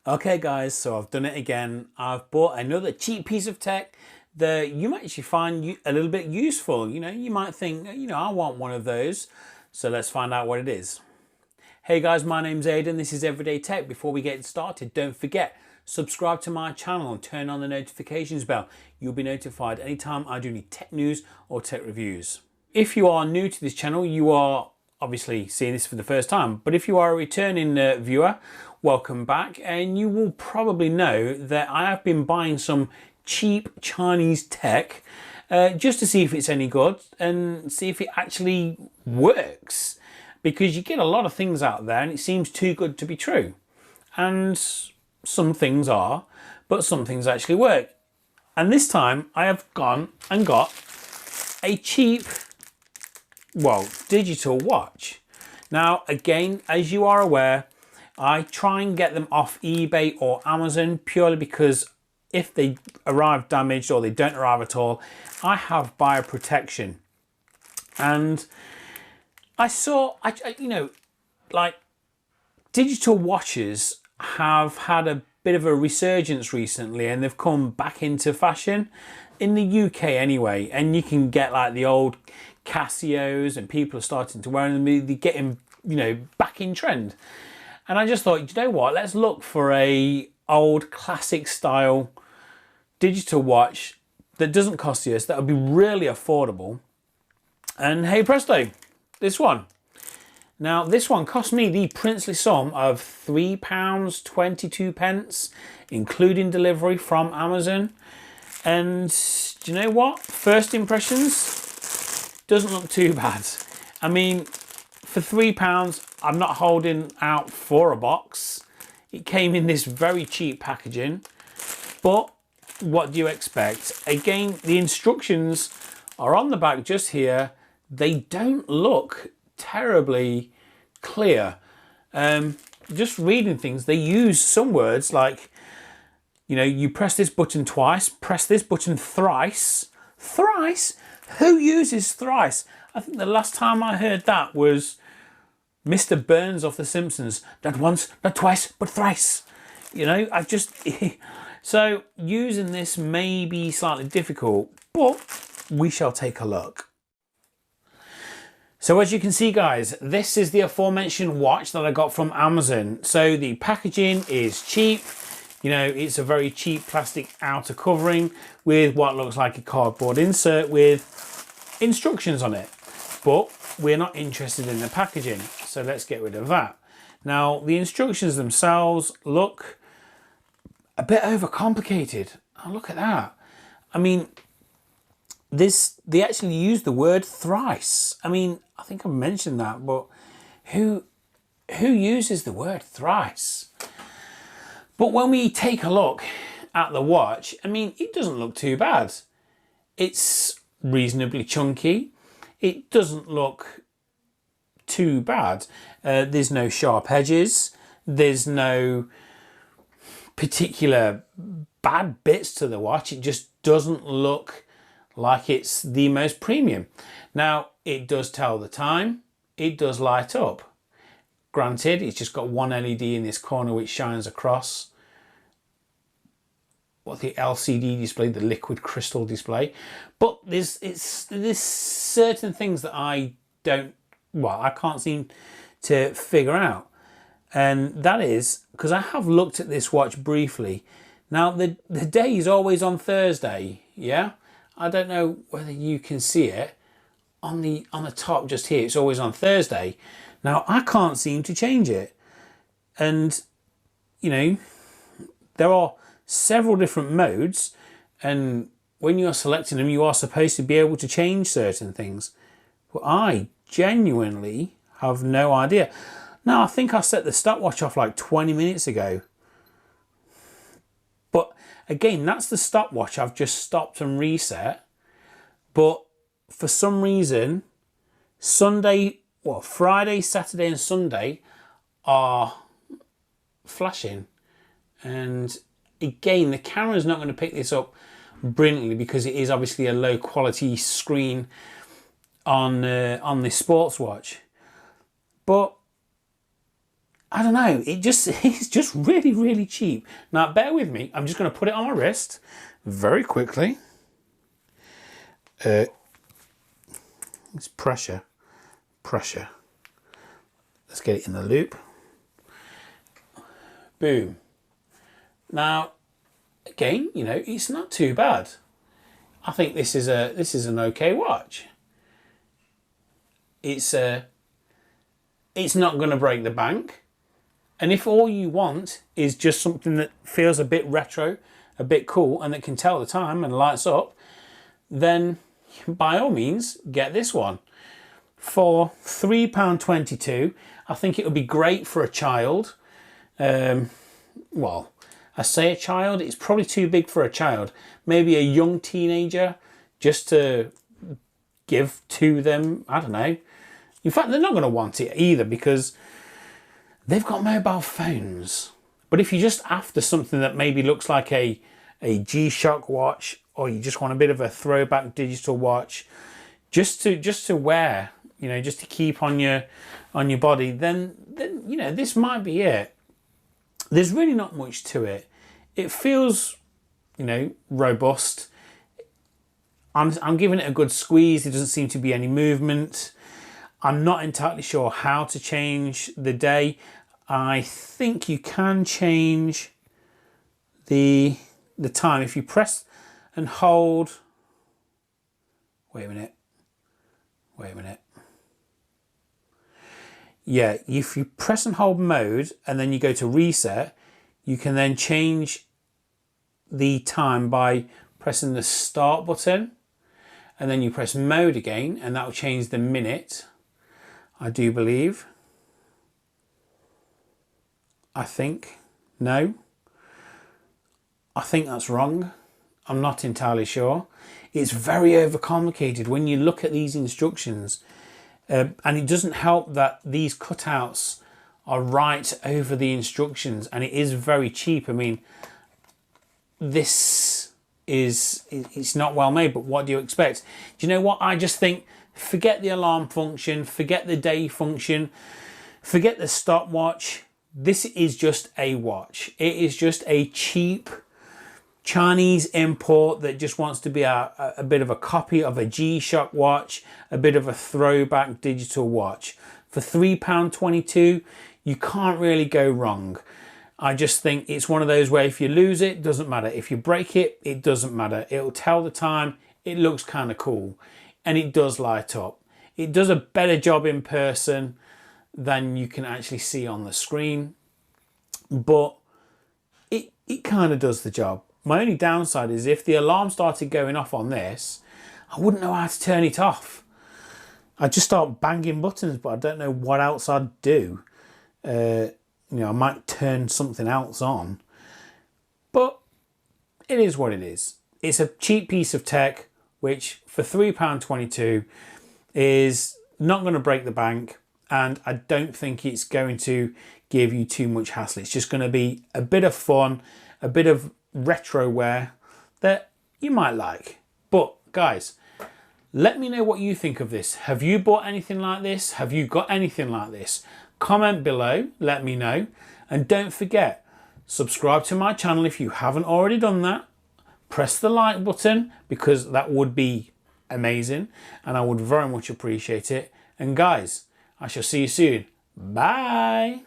Okay guys, so I've done it again. I've bought another cheap piece of tech that you might actually find a little bit useful. You might think, I want one of those. So let's find out what it is. Hey guys, my name's Aidan. This is Everyday Tech. Before we get started, don't forget, subscribe to my channel and turn on the notifications bell. You'll be notified anytime I do any tech news or tech reviews. If you are new to this channel, you are obviously seeing this for the first time, but if you are a returning viewer, welcome back, and you will probably know that I have been buying some cheap Chinese tech just to see if it's any good and see if it actually works, because you get a lot of things out there and it seems too good to be true, and some things are, but some things actually work. And this time I have gone and got a cheap, well, digital watch. Now again, as you are aware, I try and get them off eBay or Amazon purely because if they arrive damaged or they don't arrive at all, I have buyer protection. And I saw, like, digital watches have had a bit of a resurgence recently, and they've come back into fashion in the UK anyway. And you can get like the old Casios, and people are starting to wear them. They're getting, back in trend. And I just thought, you know what, let's look for a old classic style digital watch that doesn't cost you, that would be really affordable. And hey presto, this one. Now this one cost me the princely sum of £3.22, including delivery from Amazon. And do you know what? First impressions, doesn't look too bad. I mean, for £3, I'm not holding out for a box. It came in this very cheap packaging, but what do you expect? Again, the instructions are on the back just here. They don't look terribly clear. Just reading things, they use some words like, you press this button twice, press this button thrice. Thrice? Who uses thrice? I think the last time I heard that was Mr. Burns of The Simpsons. Not once, not twice, but thrice. I've just... So using this may be slightly difficult, but we shall take a look. So as you can see guys, this is the aforementioned watch that I got from Amazon. So the packaging is cheap. It's a very cheap plastic outer covering with what looks like a cardboard insert with instructions on it. But we're not interested in the packaging, so let's get rid of that. Now, the instructions themselves look a bit overcomplicated. Oh, look at that. I mean, they actually use the word thrice. I mean, I think I mentioned that, but who uses the word thrice? But when we take a look at the watch, I mean, it doesn't look too bad. It's reasonably chunky. It doesn't look too bad. There's no sharp edges. There's no particular bad bits to the watch. It just doesn't look like it's the most premium. Now, it does tell the time. It does light up. Granted, it's just got one LED in this corner which shines across. What, the LCD display, the liquid crystal display. But there's certain things that I can't seem to figure out. And that is because I have looked at this watch briefly. Now the day is always on Thursday, yeah? I don't know whether you can see it on the top just here. It's always on Thursday. Now I can't seem to change it. And there are several different modes, and when you are selecting them, you are supposed to be able to change certain things. But I genuinely have no idea. Now, I think I set the stopwatch off like 20 minutes ago. But again, that's the stopwatch. I've just stopped and reset. But for some reason, Friday, Saturday and Sunday are flashing. And again, the camera's not going to pick this up brilliantly because it is obviously a low quality screen on this sports watch. But I don't know, it's just really, really cheap. Now, bear with me. I'm just going to put it on my wrist very quickly. It's pressure. Let's get it in the loop. Boom. Now, again, you know, it's not too bad. I think this is an okay watch. It's not going to break the bank. And if all you want is just something that feels a bit retro, a bit cool, and that can tell the time and lights up, then by all means, get this one. For £3.22, I think it would be great for a child. Well, I say a child, it's probably too big for a child. Maybe a young teenager, just to give to them, I don't know. In fact, they're not going to want it either because they've got mobile phones. But if you're just after something that maybe looks like a G-Shock watch, or you just want a bit of a throwback digital watch, just to wear, you know, just to keep on your body, then you know, this might be it. There's really not much to it. It feels, you know, robust. I'm giving it a good squeeze. There doesn't seem to be any movement. I'm not entirely sure how to change the day. I think you can change the time if you press and hold. Wait a minute. Yeah, if you press and hold mode and then you go to reset, you can then change the time by pressing the start button, and then you press mode again, and that will change the minute, I do believe. I think. No. I think that's wrong. I'm not entirely sure. It's very overcomplicated when you look at these instructions. And it doesn't help that these cutouts are right over the instructions, and it is very cheap. I mean, it's not well made, but what do you expect? Do you know what? I just think, forget the alarm function, forget the day function, forget the stopwatch. This is just a watch. It is just a cheap Chinese import that just wants to be a bit of a copy of a G-Shock watch, a bit of a throwback digital watch. For £3.22, you can't really go wrong. I just think it's one of those where if you lose it, doesn't matter. If you break it, it doesn't matter. It'll tell the time. It looks kind of cool, and it does light up. It does a better job in person than you can actually see on the screen, but it kind of does the job. My only downside is if the alarm started going off on this, I wouldn't know how to turn it off. I'd just start banging buttons, but I don't know what else I'd do. You know, I might turn something else on. But it is what it is. It's a cheap piece of tech, which for £3.22 is not going to break the bank. And I don't think it's going to give you too much hassle. It's just going to be a bit of fun, a bit of retro wear that you might like. But guys, let me know what you think of this. Have you bought anything like this? Have you got anything like this? Comment below, let me know. And don't forget, subscribe to my channel if you haven't already done that. Press the like button because that would be amazing and I would very much appreciate it. And guys, I shall see you soon. Bye.